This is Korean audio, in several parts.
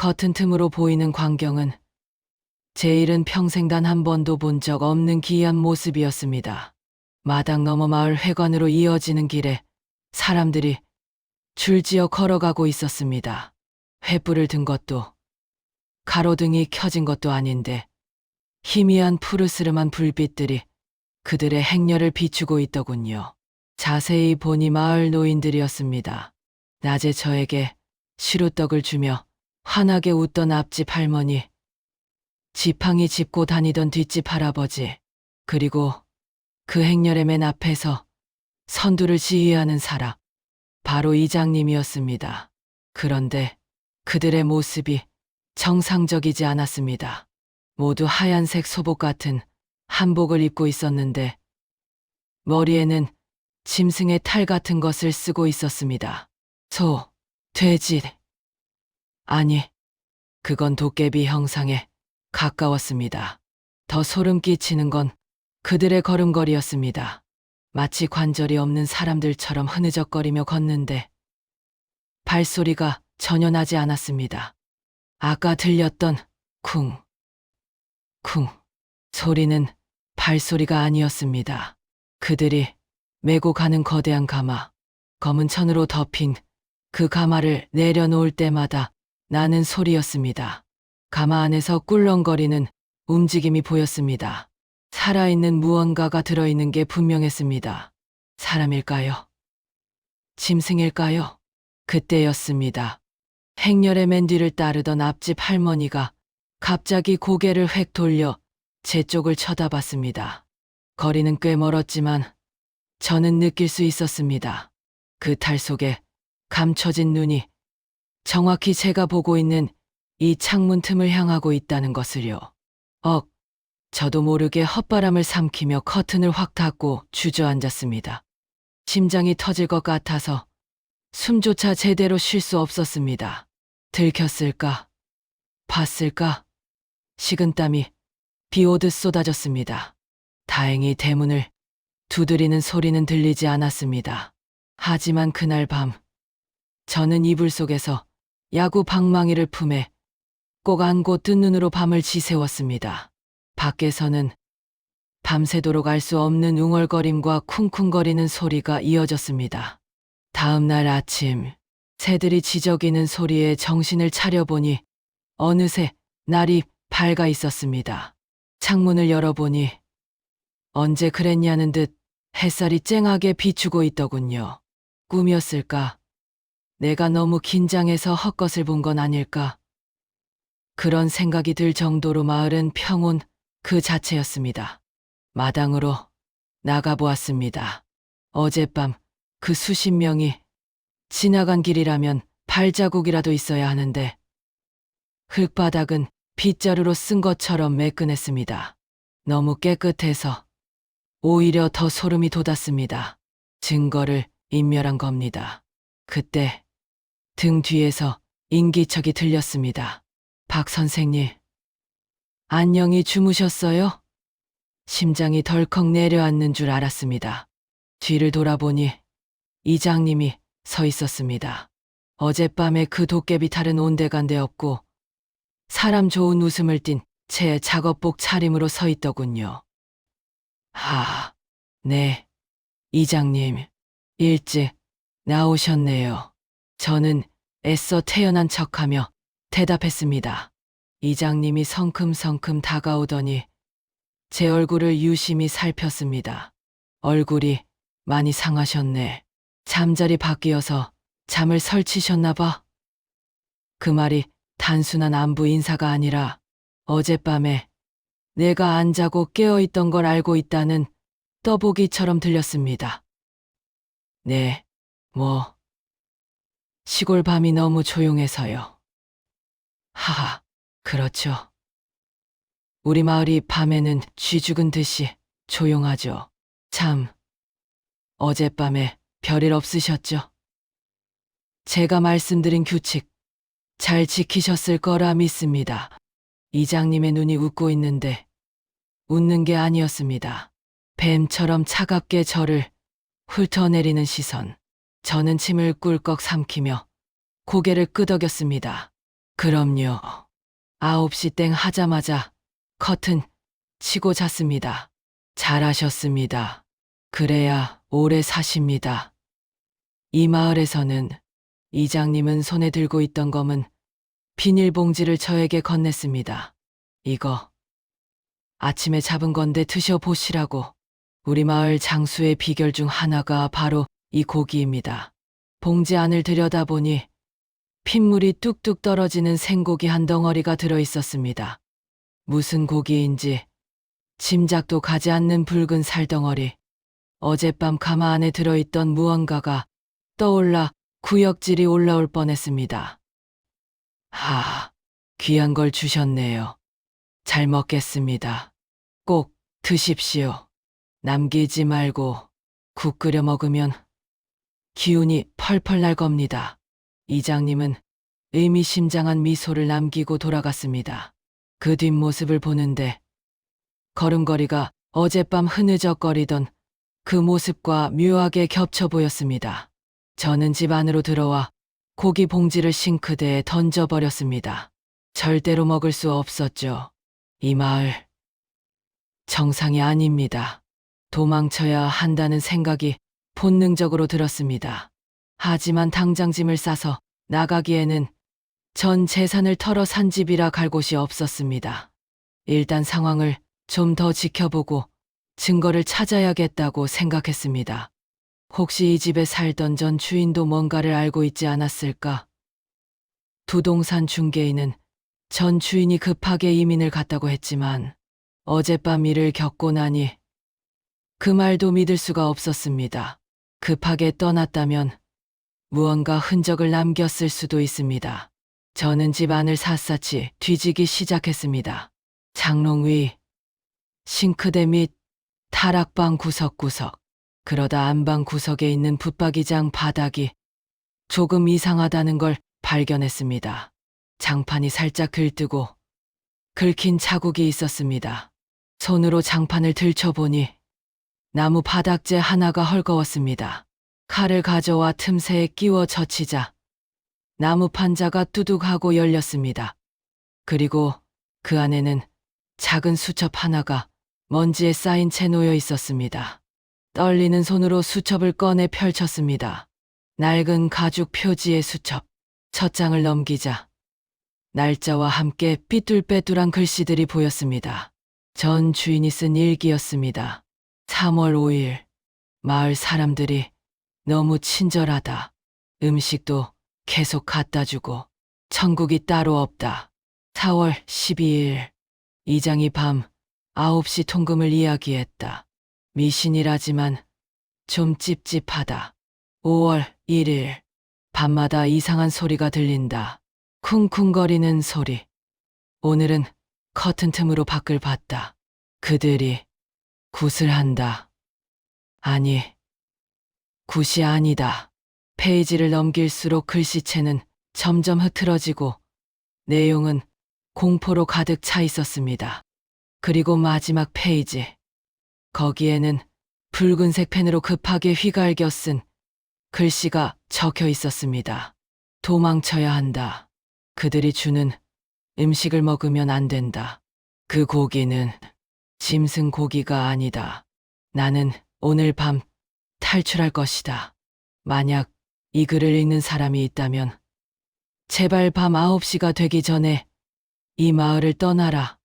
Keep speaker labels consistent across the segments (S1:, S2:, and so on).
S1: 커튼 틈으로 보이는 광경은 제 일은 평생 단 한 번도 본 적 없는 기이한 모습이었습니다. 마당 너머 마을 회관으로 이어지는 길에 사람들이 줄지어 걸어가고 있었습니다. 횃불을 든 것도 가로등이 켜진 것도 아닌데 희미한 푸르스름한 불빛들이 그들의 행렬을 비추고 있더군요. 자세히 보니 마을 노인들이었습니다. 낮에 저에게 시루떡을 주며 환하게 웃던 앞집 할머니, 지팡이 짚고 다니던 뒷집 할아버지, 그리고 그 행렬의 맨 앞에서 선두를 지휘하는 사람, 바로 이장님이었습니다. 그런데 그들의 모습이 정상적이지 않았습니다. 모두 하얀색 소복 같은 한복을 입고 있었는데 머리에는 짐승의 탈 같은 것을 쓰고 있었습니다. 소, 돼지, 아니, 그건 도깨비 형상에 가까웠습니다. 더 소름 끼치는 건 그들의 걸음걸이였습니다. 마치 관절이 없는 사람들처럼 흐느적거리며 걷는데 발소리가 전혀 나지 않았습니다. 아까 들렸던 쿵, 쿵 소리는 발소리가 아니었습니다. 그들이 메고 가는 거대한 가마, 검은 천으로 덮인 그 가마를 내려놓을 때마다 나는 소리였습니다. 가마 안에서 꿀렁거리는 움직임이 보였습니다. 살아있는 무언가가 들어있는 게 분명했습니다. 사람일까요? 짐승일까요? 그때였습니다. 행렬의 맨 뒤를 따르던 앞집 할머니가 갑자기 고개를 획 돌려 제 쪽을 쳐다봤습니다. 거리는 꽤 멀었지만 저는 느낄 수 있었습니다. 그 탈 속에 감춰진 눈이 정확히 제가 보고 있는 이 창문 틈을 향하고 있다는 것을요. 저도 모르게 헛바람을 삼키며 커튼을 확 닫고 주저앉았습니다. 심장이 터질 것 같아서 숨조차 제대로 쉴 수 없었습니다. 들켰을까? 봤을까? 식은땀이 비 오듯 쏟아졌습니다. 다행히 대문을 두드리는 소리는 들리지 않았습니다. 하지만 그날 밤 저는 이불 속에서 야구 방망이를 품에 꼭 안고 뜬 눈으로 밤을 지새웠습니다. 밖에서는 밤새도록 알 수 없는 웅얼거림과 쿵쿵거리는 소리가 이어졌습니다. 다음 날 아침 새들이 지저귀는 소리에 정신을 차려보니 어느새 날이 밝아 있었습니다. 창문을 열어보니 언제 그랬냐는 듯 햇살이 쨍하게 비추고 있더군요. 꿈이었을까? 내가 너무 긴장해서 헛것을 본 건 아닐까? 그런 생각이 들 정도로 마을은 평온 그 자체였습니다. 마당으로 나가보았습니다. 어젯밤 그 수십 명이 지나간 길이라면 발자국이라도 있어야 하는데 흙바닥은 빗자루로 쓴 것처럼 매끈했습니다. 너무 깨끗해서 오히려 더 소름이 돋았습니다. 증거를 인멸한 겁니다. 그때 등 뒤에서 인기척이 들렸습니다. 박 선생님, 안녕히 주무셨어요? 심장이 덜컥 내려앉는 줄 알았습니다. 뒤를 돌아보니 이장님이 서 있었습니다. 어젯밤에 그 도깨비 탈은 온데간데 없고 사람 좋은 웃음을 띤 제 작업복 차림으로 서 있더군요. 네, 이장님, 일찍 나오셨네요. 저는 애써 태연한 척하며 대답했습니다. 이장님이 성큼성큼 다가오더니 제 얼굴을 유심히 살폈습니다. 얼굴이 많이 상하셨네. 잠자리 바뀌어서 잠을 설치셨나 봐. 그 말이 단순한 안부 인사가 아니라 어젯밤에 내가 안 자고 깨어있던 걸 알고 있다는 떠보기처럼 들렸습니다. 네, 시골 밤이 너무 조용해서요. 하하, 그렇죠. 우리 마을이 밤에는 쥐 죽은 듯이 조용하죠. 참, 어젯밤에 별일 없으셨죠? 제가 말씀드린 규칙 잘 지키셨을 거라 믿습니다. 이장님의 눈이 웃고 있는데 웃는 게 아니었습니다. 뱀처럼 차갑게 저를 훑어내리는 시선. 저는 침을 꿀꺽 삼키며 고개를 끄덕였습니다. 그럼요. 9시 땡 하자마자 커튼 치고 잤습니다. 잘하셨습니다. 그래야 오래 사십니다. 이 마을에서는 이장님은 손에 들고 있던 검은 비닐봉지를 저에게 건넸습니다. 이거 아침에 잡은 건데 드셔보시라고. 우리 마을 장수의 비결 중 하나가 바로 이 고기입니다. 봉지 안을 들여다보니 핏물이 뚝뚝 떨어지는 생고기 한 덩어리가 들어있었습니다. 무슨 고기인지 짐작도 가지 않는 붉은 살덩어리. 어젯밤 가마 안에 들어있던 무언가가 떠올라 구역질이 올라올 뻔했습니다. 귀한 걸 주셨네요. 잘 먹겠습니다. 꼭 드십시오. 남기지 말고 국 끓여 먹으면 기운이 펄펄 날 겁니다. 이장님은 의미심장한 미소를 남기고 돌아갔습니다. 그 뒷모습을 보는데 걸음걸이가 어젯밤 흐느적거리던 그 모습과 묘하게 겹쳐 보였습니다. 저는 집 안으로 들어와 고기 봉지를 싱크대에 던져버렸습니다. 절대로 먹을 수 없었죠. 이 마을 정상이 아닙니다. 도망쳐야 한다는 생각이 본능적으로 들었습니다. 하지만 당장 짐을 싸서 나가기에는 전 재산을 털어 산 집이라 갈 곳이 없었습니다. 일단 상황을 좀 더 지켜보고 증거를 찾아야겠다고 생각했습니다. 혹시 이 집에 살던 전 주인도 뭔가를 알고 있지 않았을까? 부동산 중개인은 전 주인이 급하게 이민을 갔다고 했지만 어젯밤 일을 겪고 나니 그 말도 믿을 수가 없었습니다. 급하게 떠났다면 무언가 흔적을 남겼을 수도 있습니다. 저는 집 안을 샅샅이 뒤지기 시작했습니다. 장롱 위, 싱크대 및 타락방 구석구석, 그러다 안방 구석에 있는 붙박이장 바닥이 조금 이상하다는 걸 발견했습니다. 장판이 살짝 긁뜨고 긁힌 자국이 있었습니다. 손으로 장판을 들춰보니 나무 바닥재 하나가 헐거웠습니다. 칼을 가져와 틈새에 끼워 젖히자 나무 판자가 뚜둑하고 열렸습니다. 그리고 그 안에는 작은 수첩 하나가 먼지에 쌓인 채 놓여 있었습니다. 떨리는 손으로 수첩을 꺼내 펼쳤습니다. 낡은 가죽 표지의 수첩. 첫 장을 넘기자 날짜와 함께 삐뚤빼뚤한 글씨들이 보였습니다. 전 주인이 쓴 일기였습니다. 3월 5일. 마을 사람들이 너무 친절하다. 음식도 계속 갖다 주고 천국이 따로 없다. 4월 12일. 이장이 밤 9시 통금을 이야기했다. 미신이라지만 좀 찝찝하다. 5월 1일. 밤마다 이상한 소리가 들린다. 쿵쿵거리는 소리. 오늘은 커튼 틈으로 밖을 봤다. 그들이 굿을 한다. 아니, 굿이 아니다. 페이지를 넘길수록 글씨체는 점점 흐트러지고 내용은 공포로 가득 차 있었습니다. 그리고 마지막 페이지. 거기에는 붉은색 펜으로 급하게 휘갈겨 쓴 글씨가 적혀 있었습니다. 도망쳐야 한다. 그들이 주는 음식을 먹으면 안 된다. 그 고기는 짐승 고기가 아니다. 나는 오늘 밤 탈출할 것이다. 만약 이 글을 읽는 사람이 있다면 제발 밤 9시가 되기 전에 이 마을을 떠나라.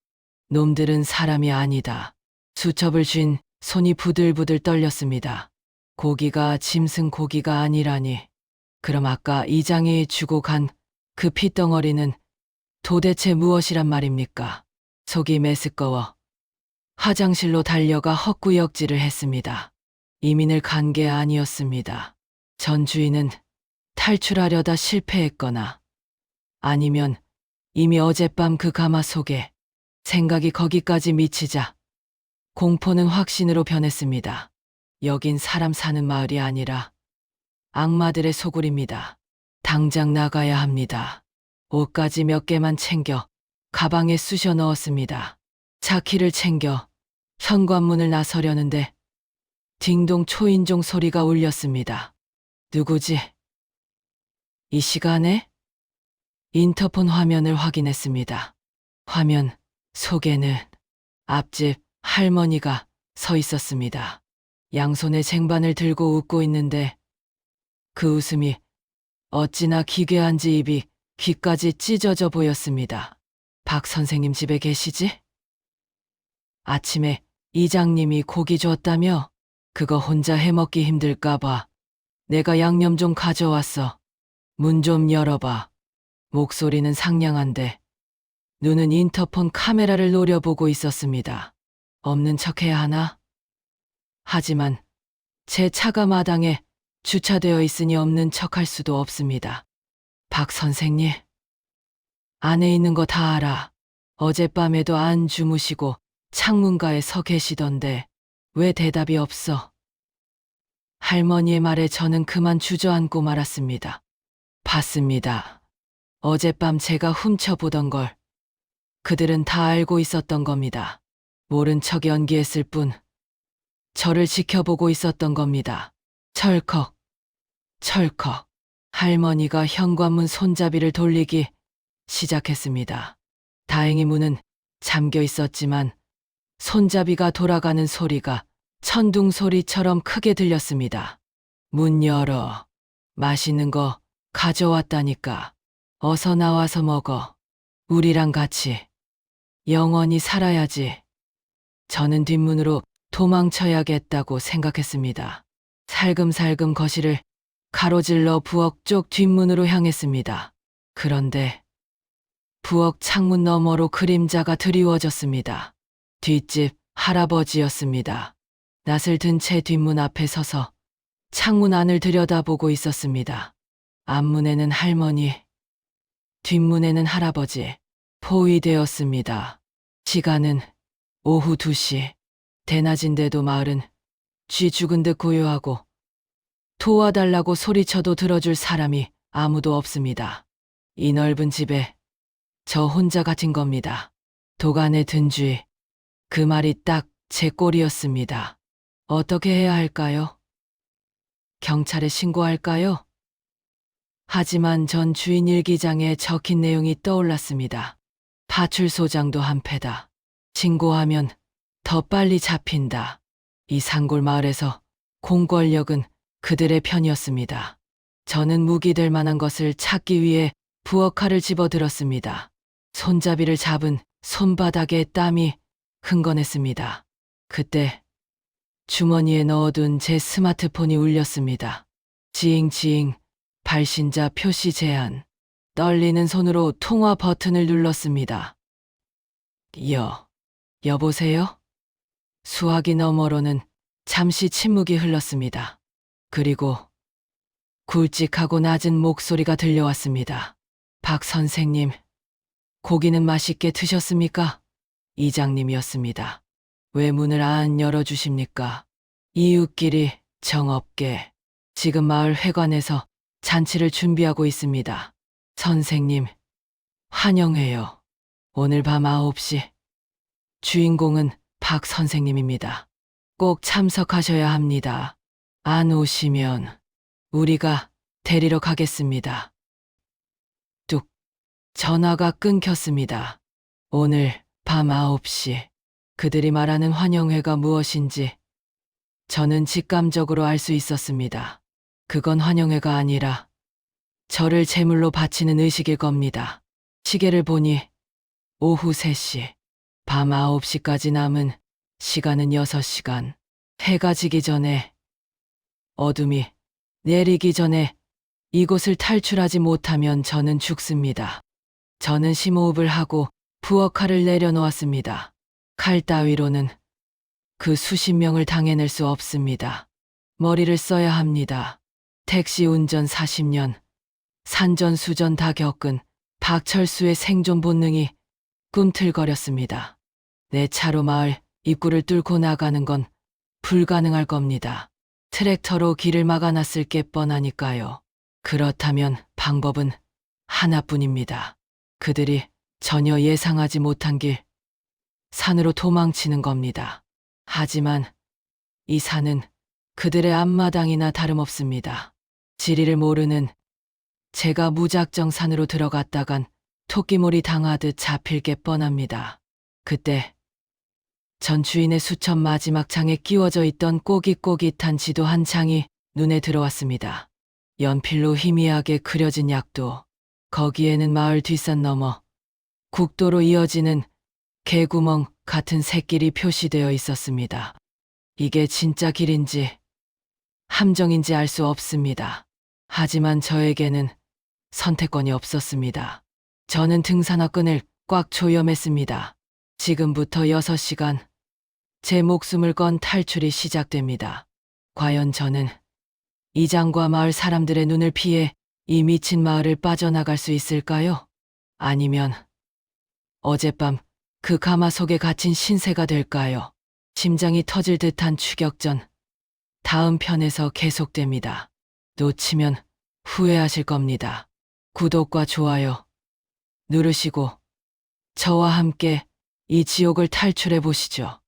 S1: 놈들은 사람이 아니다. 수첩을 쥔 손이 부들부들 떨렸습니다. 고기가 짐승 고기가 아니라니. 그럼 아까 이장이 주고 간 그 핏덩어리는 도대체 무엇이란 말입니까? 속이 메스꺼워 화장실로 달려가 헛구역질을 했습니다. 이민을 간 게 아니었습니다. 전 주인은 탈출하려다 실패했거나 아니면 이미 어젯밤 그 가마 속에 생각이 거기까지 미치자 공포는 확신으로 변했습니다. 여긴 사람 사는 마을이 아니라 악마들의 소굴입니다. 당장 나가야 합니다. 옷까지 몇 개만 챙겨 가방에 쑤셔 넣었습니다. 차키를 챙겨 현관문을 나서려는데 딩동 초인종 소리가 울렸습니다. 누구지? 이 시간에? 인터폰 화면을 확인했습니다. 화면 속에는 앞집 할머니가 서 있었습니다. 양손에 쟁반을 들고 웃고 있는데 그 웃음이 어찌나 기괴한지 입이 귀까지 찢어져 보였습니다. 박 선생님 집에 계시지? 아침에 이장님이 고기 줬다며? 그거 혼자 해먹기 힘들까봐 내가 양념 좀 가져왔어. 문 좀 열어봐. 목소리는 상냥한데 눈은 인터폰 카메라를 노려보고 있었습니다. 없는 척해야 하나? 하지만 제 차가 마당에 주차되어 있으니 없는 척할 수도 없습니다. 박 선생님, 안에 있는 거 다 알아. 어젯밤에도 안 주무시고 창문가에 서 계시던데 왜 대답이 없어? 할머니의 말에 저는 그만 주저앉고 말았습니다. 봤습니다. 어젯밤 제가 훔쳐보던 걸 그들은 다 알고 있었던 겁니다. 모른 척 연기했을 뿐 저를 지켜보고 있었던 겁니다. 철컥, 철컥. 할머니가 현관문 손잡이를 돌리기 시작했습니다. 다행히 문은 잠겨 있었지만 손잡이가 돌아가는 소리가 천둥 소리처럼 크게 들렸습니다. 문 열어. 맛있는 거 가져왔다니까. 어서 나와서 먹어. 우리랑 같이. 영원히 살아야지. 저는 뒷문으로 도망쳐야겠다고 생각했습니다. 살금살금 거실을 가로질러 부엌 쪽 뒷문으로 향했습니다. 그런데 부엌 창문 너머로 그림자가 드리워졌습니다. 뒷집 할아버지였습니다. 낯을 든 채 뒷문 앞에 서서 창문 안을 들여다보고 있었습니다. 앞문에는 할머니, 뒷문에는 할아버지. 포위되었습니다. 시간은 오후 2시. 대낮인데도 마을은 쥐 죽은 듯 고요하고 도와달라고 소리쳐도 들어줄 사람이 아무도 없습니다. 이 넓은 집에 저 혼자 갇힌 겁니다. 도간에 든 쥐. 그 말이 딱 제 꼴이었습니다. 어떻게 해야 할까요? 경찰에 신고할까요? 하지만 전 주인 일기장에 적힌 내용이 떠올랐습니다. 파출소장도 한패다. 신고하면 더 빨리 잡힌다. 이 산골 마을에서 공권력은 그들의 편이었습니다. 저는 무기 될 만한 것을 찾기 위해 부엌 칼을 집어들었습니다. 손잡이를 잡은 손바닥에 땀이 흥건했습니다. 그때 주머니에 넣어둔 제 스마트폰이 울렸습니다. 지잉지잉 발신자 표시 제한. 떨리는 손으로 통화 버튼을 눌렀습니다. 여보세요? 수화기 너머로는 잠시 침묵이 흘렀습니다. 그리고 굵직하고 낮은 목소리가 들려왔습니다. 박 선생님, 고기는 맛있게 드셨습니까? 이장님이었습니다. 왜 문을 안 열어주십니까? 이웃끼리 정없게. 지금 마을 회관에서 잔치를 준비하고 있습니다. 선생님, 환영해요. 오늘 밤 9시. 주인공은 박 선생님입니다. 꼭 참석하셔야 합니다. 안 오시면 우리가 데리러 가겠습니다. 뚝. 전화가 끊겼습니다. 오늘 밤 9시. 그들이 말하는 환영회가 무엇인지 저는 직감적으로 알 수 있었습니다. 그건 환영회가 아니라 저를 제물로 바치는 의식일 겁니다. 시계를 보니 오후 3시, 밤 9시까지 남은 시간은 6시간. 해가 지기 전에, 어둠이 내리기 전에 이곳을 탈출하지 못하면 저는 죽습니다. 저는 심호흡을 하고 부엌 칼을 내려놓았습니다. 칼 따위로는 그 수십 명을 당해낼 수 없습니다. 머리를 써야 합니다. 택시 운전 40년, 산전수전 다 겪은 박철수의 생존 본능이 꿈틀거렸습니다. 내 차로 마을 입구를 뚫고 나가는 건 불가능할 겁니다. 트랙터로 길을 막아놨을 게 뻔하니까요. 그렇다면 방법은 하나뿐입니다. 그들이 전혀 예상하지 못한 길, 산으로 도망치는 겁니다. 하지만 이 산은 그들의 앞마당이나 다름없습니다. 지리를 모르는 제가 무작정 산으로 들어갔다간 토끼몰이 당하듯 잡힐 게 뻔합니다. 그때 전 주인의 수첩 마지막 장에 끼워져 있던 꼬깃꼬깃한 지도 한 장이 눈에 들어왔습니다. 연필로 희미하게 그려진 약도, 거기에는 마을 뒷산 너머 국도로 이어지는 개구멍 같은 샛길이 표시되어 있었습니다. 이게 진짜 길인지 함정인지 알 수 없습니다. 하지만 저에게는 선택권이 없었습니다. 저는 등산화 끈을 꽉 조여맸습니다. 지금부터 6시간 제 목숨을 건 탈출이 시작됩니다. 과연 저는 이장과 마을 사람들의 눈을 피해 이 미친 마을을 빠져나갈 수 있을까요? 아니면 어젯밤 그 가마 속에 갇힌 신세가 될까요? 심장이 터질 듯한 추격전. 다음 편에서 계속됩니다. 놓치면 후회하실 겁니다. 구독과 좋아요 누르시고 저와 함께 이 지옥을 탈출해 보시죠.